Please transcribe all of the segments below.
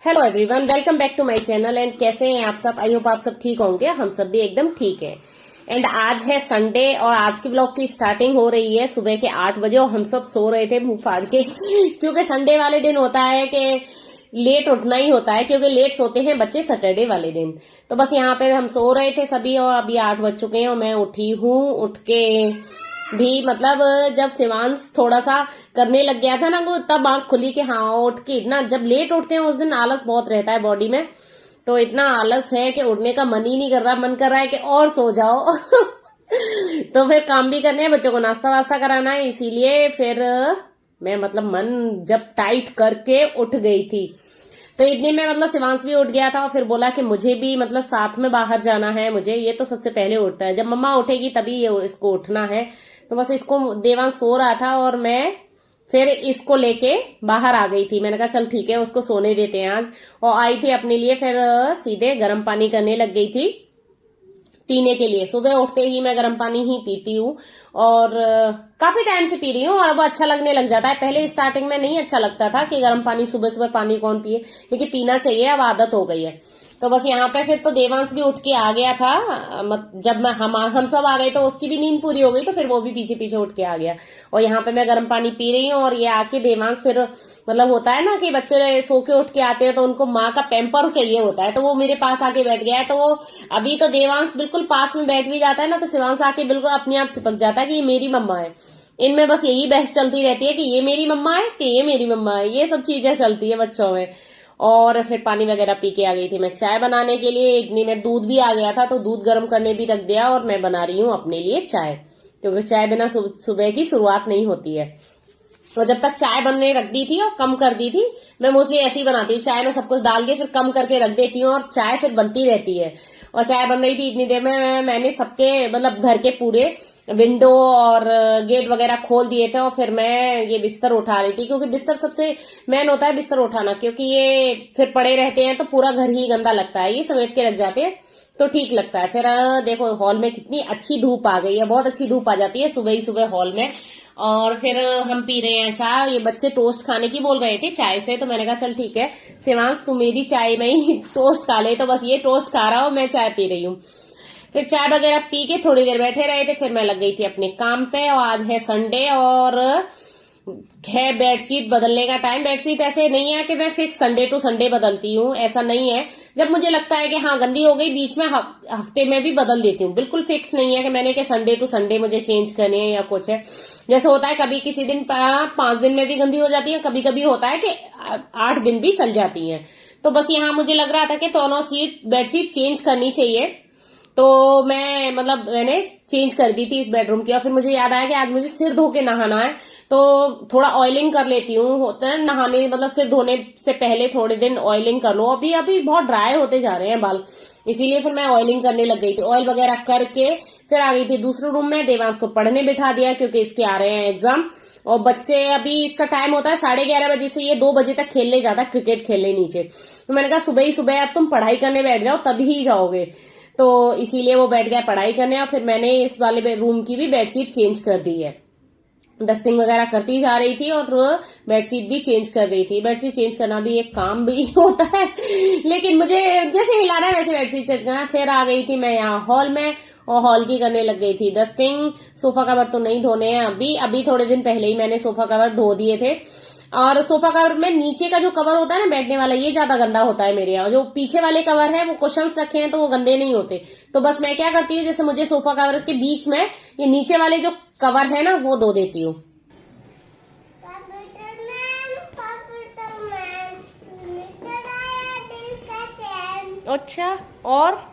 Hello everyone, welcome back to my channel. And कैसे हैं आप सब? आई होप आप सब ठीक होंगे। हम सब भी एकदम ठीक है। एंड आज है संडे और आज की ब्लॉग की स्टार्टिंग हो रही है सुबह के 8 बजे और हम सब सो रहे थे मुंह फाड़ के क्योंकि संडे वाले दिन होता है कि लेट उठना ही होता है, क्योंकि लेट सोते हैं बच्चे सैटरडे वाले दिन। तो बस यहाँ पे हम सो रहे थे सभी और अभी 8 बज चुके हैं और मैं उठी हूँ। उठ के भी मतलब जब शिवांश थोड़ा सा करने लग गया था ना, वो तब आंख खुली कि हाँ उठ के। इतना जब लेट उठते हैं उस दिन आलस बहुत रहता है बॉडी में, तो इतना आलस है कि उठने का मन ही नहीं कर रहा। मन कर रहा है कि और सो जाओ तो फिर काम भी करने हैं, बच्चों को नाश्ता वास्ता कराना है, इसीलिए फिर मैं मतलब मन जब टाइट करके उठ गई थी। तो इतने में मतलब शिवांश भी उठ गया था और फिर बोला कि मुझे भी मतलब साथ में बाहर जाना है मुझे। ये तो सबसे पहले उठता है, जब मम्मा उठेगी तभी ये इसको उठना है। तो बस इसको देवांश सो रहा था और मैं फिर इसको लेके बाहर आ गई थी। मैंने कहा चल ठीक है उसको सोने देते हैं आज। और आई थी अपने लिए, फिर सीधे गर्म पानी करने लग गई थी पीने के लिए। सुबह उठते ही मैं गर्म पानी ही पीती हूँ और काफी टाइम से पी रही हूँ और अब अच्छा लगने लग जाता है। पहले स्टार्टिंग में नहीं अच्छा लगता था कि गर्म पानी सुबह सुबह पानी कौन पिए, लेकिन पीना चाहिए, अब आदत हो गई है। तो बस यहाँ पे फिर तो देवांश भी उठ के आ गया था। जब मैं हम सब आ गए तो उसकी भी नींद पूरी हो गई, तो फिर वो भी पीछे पीछे उठ के आ गया। और यहाँ पे मैं गर्म पानी पी रही हूँ और ये आके देवांश फिर मतलब होता है ना कि बच्चे सो के उठ के आते हैं तो उनको माँ का पैम्पर चाहिए होता है, तो वो मेरे पास आके बैठ गया है। तो वो अभी तो देवांश बिल्कुल पास में बैठ भी जाता है ना, तो शिवांश आके बिल्कुल अपने आप चिपक जाता है कि ये मेरी मम्मा है। इनमें बस यही बहस चलती रहती है कि ये मेरी मम्मा है कि ये मेरी मम्मा है, ये सब चीजें चलती है बच्चों में। और फिर पानी वगैरह पी के आ गई थी मैं चाय बनाने के लिए। इतनी में दूध भी आ गया था तो दूध गर्म करने भी रख दिया और मैं बना रही हूँ अपने लिए चाय, क्योंकि चाय बिना सुबह की शुरुआत नहीं होती है। तो जब तक चाय बनने रख दी थी और कम कर दी थी, मैं मोस्टली ऐसे ही बनाती हूँ, चाय में सब कुछ डाल के फिर कम करके रख देती हूँ और चाय फिर बनती रहती है। और चाय बन रही थी इतनी देर में मैंने सबके मतलब घर के पूरे विंडो और गेट वगैरह खोल दिए थे और फिर मैं ये बिस्तर उठा रही थी, क्योंकि बिस्तर सबसे मेन होता है बिस्तर उठाना, क्योंकि ये फिर पड़े रहते हैं तो पूरा घर ही गंदा लगता है। ये समेट के रख जाते हैं तो ठीक लगता है। फिर देखो हॉल में कितनी अच्छी धूप आ गई है, बहुत अच्छी धूप आ जाती है सुबह ही सुबह हॉल में। और फिर हम पी रहे हैं चाय। ये बच्चे टोस्ट खाने की बोल रहे थे चाय से, तो मैंने कहा चल ठीक है शिवांश तू मेरी चाय में ही टोस्ट खा ले। तो बस ये टोस्ट खा रहा हूँ, मैं चाय पी रही हूँ। फिर चाय वगैरह पी के थोड़ी देर बैठे रहे थे, फिर मैं लग गई थी अपने काम पे। और आज है संडे और है बेडशीट बदलने का टाइम। बेडशीट ऐसे नहीं है कि मैं फिक्स संडे टू संडे बदलती हूँ, ऐसा नहीं है। जब मुझे लगता है कि हाँ गंदी हो गई, बीच में हफ्ते में भी बदल देती हूँ। बिल्कुल फिक्स नहीं है कि मैंने कि संडे टू संडे मुझे चेंज करनी है या कुछ है। जैसे होता है कभी किसी दिन 5 दिन में भी गंदी हो जाती है, कभी कभी होता है कि 8 दिन भी चल जाती है। तो बस यहाँ मुझे लग रहा था कि दोनों बेडशीट चेंज करनी चाहिए, तो मैं मतलब मैंने चेंज कर दी थी इस बेडरूम की। और फिर मुझे याद आया कि आज मुझे सिर धो के नहाना है, तो थोड़ा ऑयलिंग कर लेती हूँ। होता है नहाने मतलब सिर धोने से पहले थोड़े दिन ऑयलिंग कर लो। अभी अभी बहुत ड्राई होते जा रहे हैं बाल, इसीलिए फिर मैं ऑयलिंग करने लग गई थी। ऑयल वगैरह करके फिर आ गई थी दूसरे रूम में। देवांश को पढ़ने बिठा दिया क्योंकि इसके आ रहे हैं एग्जाम। और बच्चे अभी इसका टाइम होता है 11:30 बजे से ये 2 बजे तक खेलने जाता है, क्रिकेट खेलने नीचे। तो मैंने कहा सुबह ही सुबह अब तुम पढ़ाई करने बैठ जाओ तभी जाओगे, तो इसीलिए वो बैठ गया पढ़ाई करने। और फिर मैंने इस वाले रूम की भी बेडशीट चेंज कर दी है। डस्टिंग वगैरह करती जा रही थी और बेडशीट भी चेंज कर रही थी। बेडशीट चेंज करना भी एक काम भी होता है, लेकिन मुझे जैसे हिलाना है वैसे बेडशीट चेंज करना। फिर आ गई थी मैं यहाँ हॉल में और हॉल की करने लग गई थी डस्टिंग। सोफा कवर तो नहीं धोने हैं अभी, अभी थोड़े दिन पहले ही मैंने सोफा कवर धो दिए थे। और सोफा कवर में नीचे का जो कवर होता है ना बैठने वाला, ये ज्यादा गंदा होता है मेरे यहाँ। जो पीछे वाले कवर है वो कुशन्स रखे हैं तो वो गंदे नहीं होते। तो बस मैं क्या करती हूँ, जैसे मुझे सोफा कवर के बीच में ये नीचे वाले जो कवर है ना वो धो देती हूँ। अच्छा, और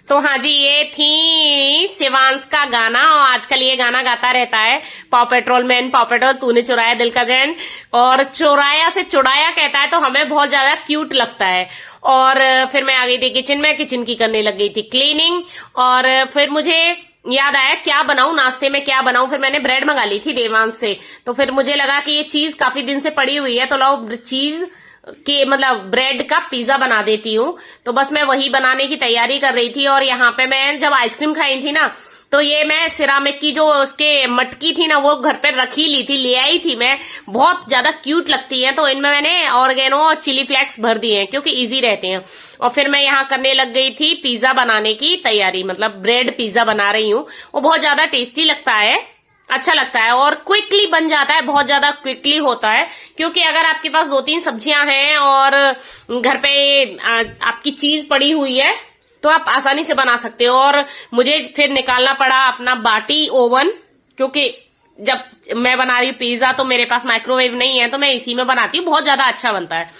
तो हाँ जी, ये थी शिवांश का गाना। और आजकल ये गाना गाता रहता है, पाव पेट्रोल मैन पाव पेट्रोल तूने चुराया दिल का चैन। और चुराया से चुड़ाया कहता है तो हमें बहुत ज्यादा क्यूट लगता है। और फिर मैं आ गई थी किचन में, किचन की करने लग गई थी क्लीनिंग। और फिर मुझे याद आया क्या बनाऊं, नाश्ते में क्या बनाऊं। फिर मैंने ब्रेड मंगा ली थी देवांश से, तो फिर मुझे लगा कि ये चीज काफी दिन से पड़ी हुई है तो लाओ चीज के मतलब ब्रेड का पिज्जा बना देती हूँ। तो बस मैं वही बनाने की तैयारी कर रही थी। और यहाँ पे मैं जब आइसक्रीम खाई थी ना, तो ये मैं सिरामिक की जो उसके मटकी थी ना, वो घर पे रखी ली थी, ले आई थी मैं, बहुत ज्यादा क्यूट लगती है। तो इनमें मैंने ऑर्गेनो और चिली फ्लेक्स भर दिए हैं क्योंकि इजी रहते हैं। और फिर मैं यहाँ करने लग गई थी पिज्जा बनाने की तैयारी, मतलब ब्रेड पिज्जा बना रही हूँ। वो बहुत ज्यादा टेस्टी लगता है, अच्छा लगता है और क्विकली बन जाता है, बहुत ज्यादा क्विकली होता है। क्योंकि अगर आपके पास 2-3 सब्जियां हैं और घर पे आपकी चीज पड़ी हुई है तो आप आसानी से बना सकते हो। और मुझे फिर निकालना पड़ा अपना बाटी ओवन, क्योंकि जब मैं बना रही हूँ पिज्जा तो मेरे पास माइक्रोवेव नहीं है, तो मैं इसी में बनाती हूँ, बहुत ज्यादा अच्छा बनता है।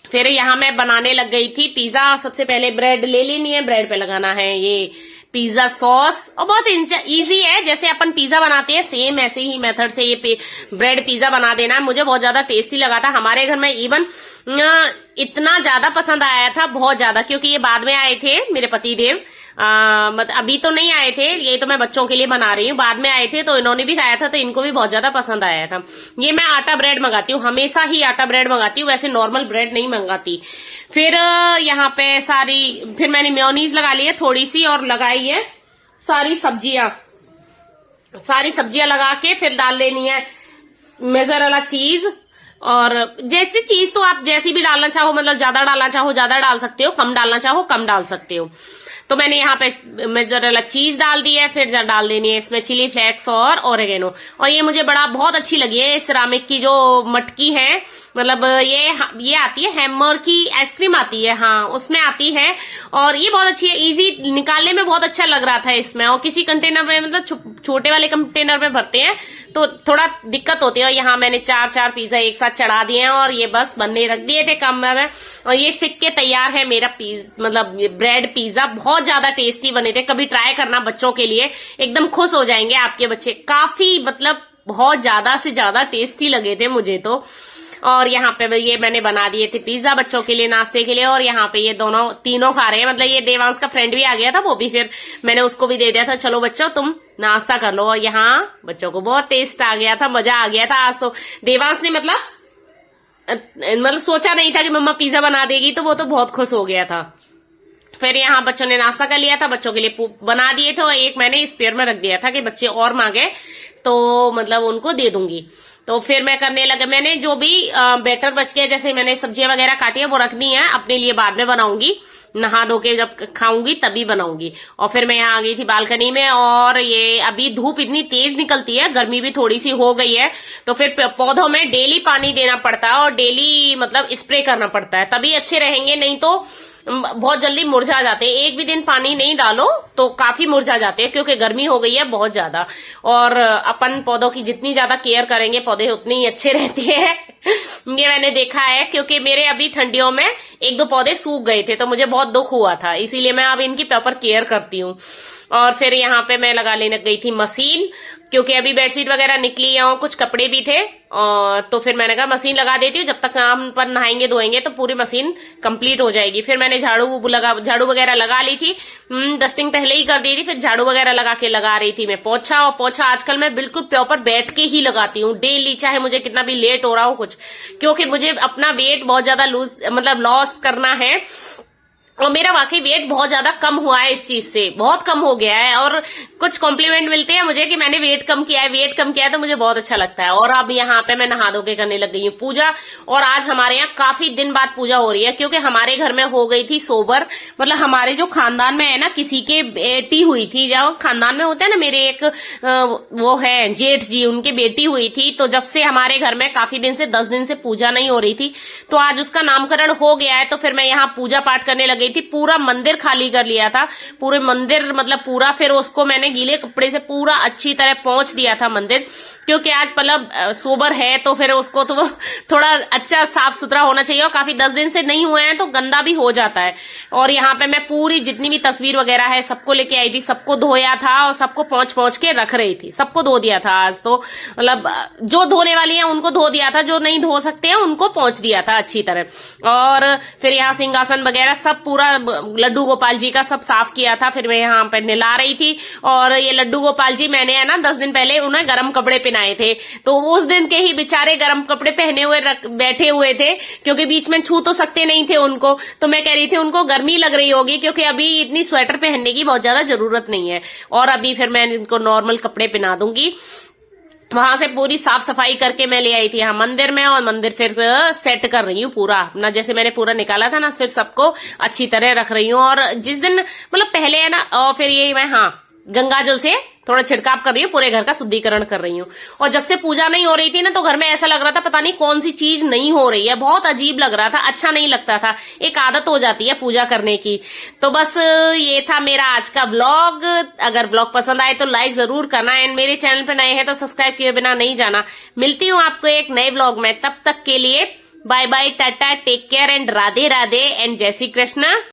फिर यहाँ मैं बनाने लग गई थी पिज्जा। सबसे पहले ब्रेड ले लेनी है, ब्रेड पे लगाना है ये पिज्जा सॉस, और बहुत इजी है, जैसे अपन पिज्जा बनाते हैं सेम ऐसे ही मेथड से ये ब्रेड पिज्जा बना देना है। मुझे बहुत ज्यादा टेस्टी लगा था, हमारे घर में इवन इतना ज्यादा पसंद आया था, बहुत ज्यादा, क्योंकि ये बाद में आए थे मेरे पति देव, मतलब अभी तो नहीं आए थे, ये तो मैं बच्चों के लिए बना रही हूँ, बाद में आए थे तो इन्होंने भी खाया था, तो इनको भी बहुत ज्यादा पसंद आया था। ये मैं आटा ब्रेड मंगाती हूँ, हमेशा ही आटा ब्रेड मंगाती हूँ, वैसे नॉर्मल ब्रेड नहीं मंगाती। फिर यहाँ पे फिर मैंने मेयोनीज लगा ली है थोड़ी सी, और लगाई है सारी सब्जियां लगा के फिर डाल लेनी है मोज़रेला चीज। और जैसे चीज तो आप जैसी भी डालना चाहो, मतलब ज्यादा डालना चाहो ज्यादा डाल सकते हो, कम डालना चाहो कम डाल सकते हो। तो मैंने यहाँ पे मोज़रेला चीज डाल दी है, फिर डाल देनी है इसमें चिली फ्लेक्स और ऑरिगेनो। और ये मुझे बहुत अच्छी लगी है, सिरामिक की जो मटकी है, मतलब ये आती है हैमर की आइसक्रीम आती है, हाँ उसमें आती है, और ये बहुत अच्छी है, इजी निकालने में बहुत अच्छा लग रहा था इसमें। और किसी कंटेनर में, मतलब छोटे वाले कंटेनर में भरते हैं तो थोड़ा दिक्कत होती है। और यहाँ मैंने 4 पिज्जा एक साथ चढ़ा दिए हैं और ये बस बनने रख दिए थे कम में, और ये सिक के तैयार है मेरा मतलब ब्रेड पिज्जा। बहुत ज्यादा टेस्टी बने थे, कभी ट्राई करना बच्चों के लिए, एकदम खुश हो जाएंगे आपके बच्चे, काफी मतलब बहुत ज्यादा से ज्यादा टेस्टी लगे थे मुझे तो। और यहाँ पे ये मैंने बना दिए थे पिज्जा बच्चों के लिए नाश्ते के लिए, और यहाँ पे ये तीनों खा रहे हैं, मतलब ये देवांश का फ्रेंड भी आ गया था, वो भी फिर मैंने उसको भी दे दिया था, चलो बच्चों तुम नाश्ता कर लो। और यहाँ बच्चों को बहुत टेस्ट आ गया था, मजा आ गया था आज तो। देवांश ने मतलब सोचा नहीं था कि मम्मा पिज्जा बना देगी, तो वो तो बहुत खुश हो गया था। फिर यहाँ बच्चों ने नाश्ता कर लिया था, बच्चों के लिए बना दिए थे, और एक मैंने स्पेयर में रख दिया था कि बच्चे और मांगे तो मतलब उनको दे दूंगी। तो फिर मैं करने लगा, मैंने जो भी बैटर बच गया, जैसे मैंने सब्जियां वगैरह काटी है वो रखनी है, अपने लिए बाद में बनाऊंगी, नहा धो के जब खाऊंगी तभी बनाऊंगी। और फिर मैं यहाँ आ गई थी बालकनी में, और ये अभी धूप इतनी तेज निकलती है, गर्मी भी थोड़ी सी हो गई है, तो फिर पौधों में डेली पानी देना पड़ता है और डेली मतलब स्प्रे करना पड़ता है, तभी अच्छे रहेंगे, नहीं तो बहुत जल्दी मुरझा जाते हैं। एक भी दिन पानी नहीं डालो तो काफी मुरझा जाते हैं, क्योंकि गर्मी हो गई है बहुत ज्यादा। और अपन पौधों की जितनी ज्यादा केयर करेंगे पौधे उतने ही अच्छे रहते हैं ये मैंने देखा है, क्योंकि मेरे अभी ठंडियों में 1-2 पौधे सूख गए थे, तो मुझे बहुत दुख हुआ था, इसीलिए मैं अब इनकी प्रॉपर केयर करती हूँ। और फिर यहाँ पे मैं लगा लेने गई थी मशीन, क्योंकि अभी बेडशीट वगैरह निकली है और कुछ कपड़े भी थे, और तो फिर मैंने कहा मशीन लगा देती हूँ, जब तक हम पर नहाएंगे धोएंगे तो पूरी मशीन कंप्लीट हो जाएगी। फिर मैंने झाड़ू वगैरह लगा ली थी, डस्टिंग पहले ही कर दी थी, फिर झाड़ू वगैरह लगा रही थी मैं पोछा। और पोछा आजकल मैं बिल्कुल प्रॉपर बैठ के ही लगाती हूँ डेली, चाहे मुझे कितना भी लेट हो रहा हो कुछ, क्योंकि मुझे अपना वेट बहुत ज्यादा लॉस करना है। और मेरा वाकई वेट बहुत ज्यादा कम हुआ है, इस चीज से बहुत कम हो गया है, और कुछ कॉम्प्लीमेंट मिलते हैं मुझे कि मैंने वेट कम किया है, तो मुझे बहुत अच्छा लगता है। और अब यहाँ पे मैं नहा धो के करने लग गई हूँ पूजा, और आज हमारे यहाँ काफी दिन बाद पूजा हो रही है, क्योंकि हमारे घर में हो गई थी सोबर, मतलब हमारे जो खानदान में है ना, किसी के बेटी हुई थी, जो खानदान में होता है ना, मेरे एक वो है जेठ जी, उनकी बेटी हुई थी, तो जब से हमारे घर में काफी दिन से 10 दिन से पूजा नहीं हो रही थी, तो आज उसका नामकरण हो गया है, तो फिर मैं यहाँ पूजा पाठ करने लग गई थी। पूरा मंदिर खाली कर लिया था, पूरे मंदिर मतलब पूरा, फिर उसको मैंने गीले कपड़े से पूरा अच्छी तरह पोंछ दिया था मंदिर, क्योंकि आज मतलब सोबर है, तो फिर उसको तो थोड़ा अच्छा साफ सुथरा होना चाहिए, और काफी 10 दिन से नहीं हुए हैं तो गंदा भी हो जाता है। और यहाँ पे मैं पूरी जितनी भी तस्वीर वगैरह है सबको लेके आई थी, सबको धोया था और सबको पोंछ के रख रही थी, सबको धो दिया था आज तो, मतलब जो धोने वाली है उनको धो दिया था, जो नहीं धो सकते हैं उनको पोंछ दिया था अच्छी तरह। और फिर यहाँ सिंहासन वगैरह सब पूरा लड्डू गोपाल जी का सब साफ किया था, फिर मैं यहाँ पे नहला रही थी। और ये लड्डू गोपाल जी मैंने है ना 10 दिन पहले उन्हें गर्म कपड़े पे पहनाए थे, तो उस दिन के ही बेचारे गर्म कपड़े पहने हुए बैठे हुए थे, क्योंकि बीच में छू तो सकते नहीं थे उनको। तो मैं कह रही थी उनको गर्मी लग रही होगी, क्योंकि अभी इतनी स्वेटर पहनने की बहुत ज्यादा जरूरत नहीं है। और अभी फिर मैं इनको नॉर्मल कपड़े पहना दूंगी। वहां से पूरी साफ सफाई करके मैं ले आई थी यहाँ मंदिर में, और मंदिर फिर सेट कर रही हूँ पूरा अपना, जैसे मैंने पूरा निकाला था ना, फिर सबको अच्छी तरह रख रही हूँ। और जिस दिन मतलब पहले है ना, और फिर ये मैं गंगा जल से थोड़ा छिड़काव कर रही हूँ, पूरे घर का शुद्धिकरण कर रही हूँ। और जब से पूजा नहीं हो रही थी ना, तो घर में ऐसा लग रहा था पता नहीं कौन सी चीज नहीं हो रही है, बहुत अजीब लग रहा था, अच्छा नहीं लगता था। एक आदत हो जाती है पूजा करने की। तो बस ये था मेरा आज का व्लॉग। अगर व्लॉग पसंद आए तो लाइक जरूर करना, एंड मेरे चैनल पे नए हैं तो सब्सक्राइब किए बिना नहीं जाना। मिलती हूँ आपको एक नए व्लॉग में, तब तक के लिए bye bye, tata, take care and Radhe Radhe and Jai Shri Krishna.